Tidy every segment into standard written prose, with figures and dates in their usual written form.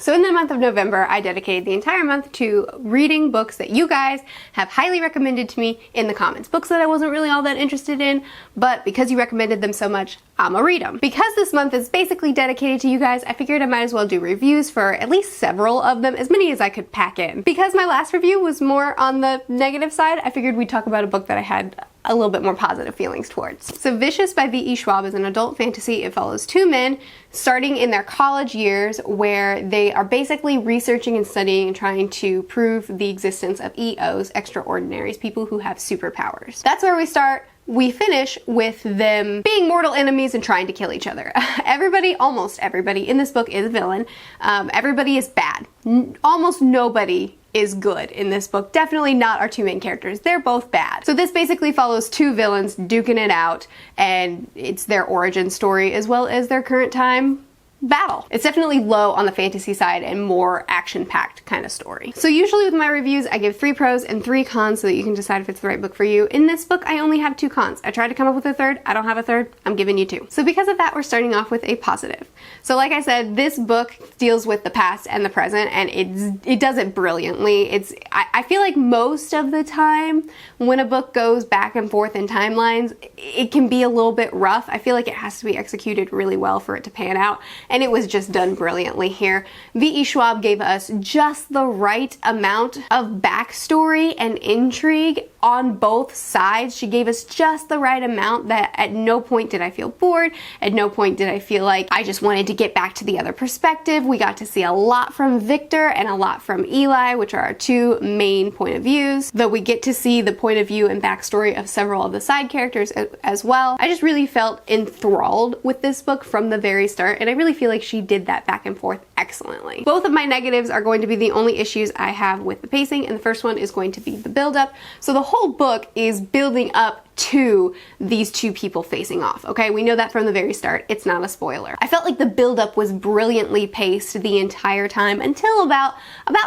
So in the month of November, I dedicated the entire month to reading books that you guys have highly recommended to me in the comments. Books that I wasn't really all that interested in, but because you recommended them so much, I'ma read them. Because this month is basically dedicated to you guys, I figured I might as well do reviews for at least several of them, as many as I could pack in. Because my last review was more on the negative side, I figured we'd talk about a book that I had a little bit more positive feelings towards. So Vicious by V.E. Schwab is an adult fantasy. It follows two men starting in their college years where they are basically researching and studying and trying to prove the existence of EOs, extraordinaries, people who have superpowers. That's where we start. We finish with them being mortal enemies and trying to kill each other. Everybody, almost everybody in this book is a villain. Everybody is bad. Almost nobody is good in this book. Definitely not our two main characters. They're both bad. So this basically follows two villains duking it out, and it's their origin story as well as their current time battle. It's definitely low on the fantasy side and more action-packed kind of story. So usually with my reviews, I give 3 pros and 3 cons so that you can decide if it's the right book for you. In this book, I only have 2 cons. I tried to come up with a third. I don't have a third. I'm giving you 2. So because of that, we're starting off with a positive. So like I said, this book deals with the past and the present, and it does it brilliantly. I feel like most of the time when a book goes back and forth in timelines, it can be a little bit rough. I feel like it has to be executed really well for it to pan out. And it was just done brilliantly here. V.E. Schwab gave us just the right amount of backstory and intrigue on both sides. She gave us just the right amount that at no point did I feel bored. At no point did I feel like I just wanted to get back to the other perspective. We got to see a lot from Victor and a lot from Eli, which are our 2 main point of views, though we get to see the point of view and backstory of several of the side characters as well. I just really felt enthralled with this book from the very start, and I really feel like she did that back and forth excellently. Both of my negatives are going to be the only issues I have with the pacing, and the first one is going to be the build-up. So the whole book is building up to these 2 people facing off, okay? We know that from the very start. It's not a spoiler. I felt like the build-up was brilliantly paced the entire time until about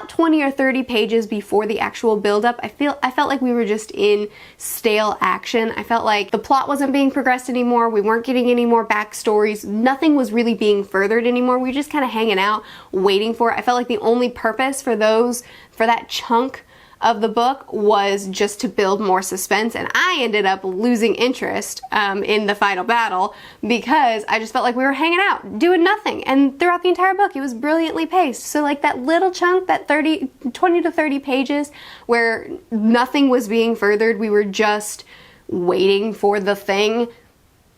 20 or 30 pages before the actual build-up. I felt like we were just in stale action. I felt like the plot wasn't being progressed anymore. We weren't getting any more backstories. Nothing was really being furthered anymore. We were just kind of hanging out, waiting for it. I felt like the only purpose for that chunk of the book was just to build more suspense, and I ended up losing interest in the final battle because I just felt like we were hanging out doing nothing, and throughout the entire book it was brilliantly paced. So like that little chunk, that 20 to 30 pages where nothing was being furthered, we were just waiting for the thing,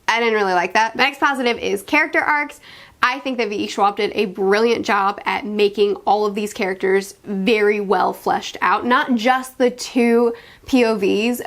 I didn't really like that. My next positive is character arcs. I think that V.E. Schwab did a brilliant job at making all of these characters very well fleshed out. Not just the 2 POVs,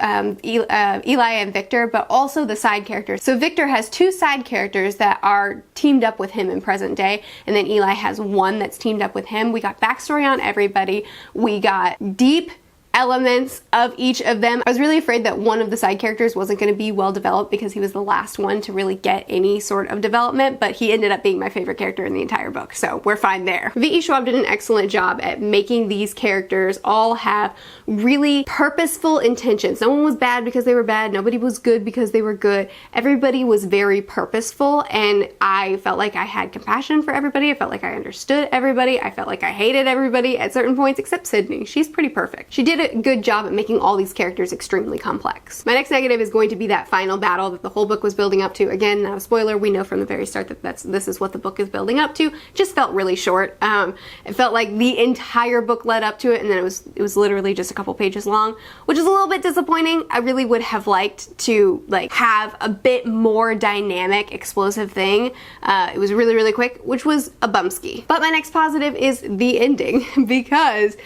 Eli and Victor, but also the side characters. So Victor has 2 side characters that are teamed up with him in present day, and then Eli has 1 that's teamed up with him. We got backstory on everybody. We got deep elements of each of them. I was really afraid that one of the side characters wasn't going to be well developed because he was the last one to really get any sort of development, but he ended up being my favorite character in the entire book, so we're fine there. V.E. Schwab did an excellent job at making these characters all have really purposeful intentions. No one was bad because they were bad. Nobody was good because they were good. Everybody was very purposeful, and I felt like I had compassion for everybody. I felt like I understood everybody. I felt like I hated everybody at certain points, except Sydney. She's pretty perfect. She did a good job at making all these characters extremely complex. My next negative is going to be that final battle that the whole book was building up to. Again, not a spoiler, we know from the very start that this is what the book is building up to. Just felt really short. It felt like the entire book led up to it, and then it was literally just a couple pages long, which is a little bit disappointing. I really would have liked to have a bit more dynamic, explosive thing. It was really, really quick, which was a bumski. But my next positive is the ending, because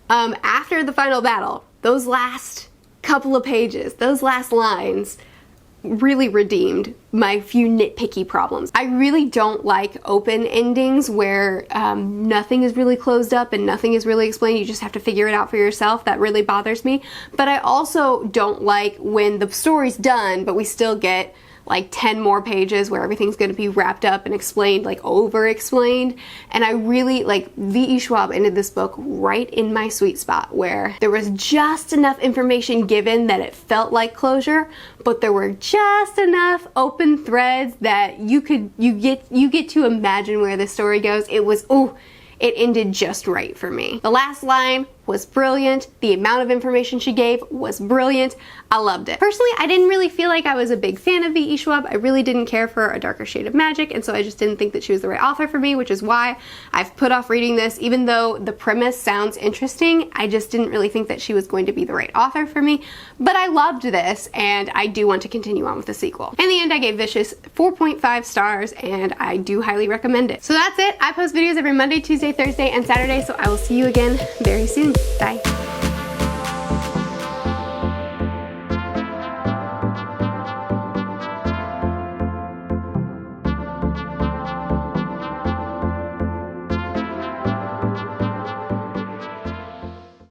after the final battle, those last couple of pages, those last lines really redeemed my few nitpicky problems. I really don't like open endings where nothing is really closed up and nothing is really explained. You just have to figure it out for yourself. That really bothers me. But I also don't like when the story's done, but we still get like 10 more pages where everything's going to be wrapped up and explained, like over-explained. And I really, V.E. Schwab ended this book right in my sweet spot, where there was just enough information given that it felt like closure, but there were just enough open threads that you get to imagine where the story goes. it ended just right for me. The last line was brilliant. The amount of information she gave was brilliant. I loved it. Personally, I didn't really feel like I was a big fan of V.E. Schwab. I really didn't care for A Darker Shade of Magic, and so I just didn't think that she was the right author for me, which is why I've put off reading this. Even though the premise sounds interesting, I just didn't really think that she was going to be the right author for me. But I loved this, and I do want to continue on with the sequel. In the end, I gave Vicious 4.5 stars, and I do highly recommend it. So that's it. I post videos every Monday, Tuesday, Thursday, and Saturday, so I will see you again very soon. Bye.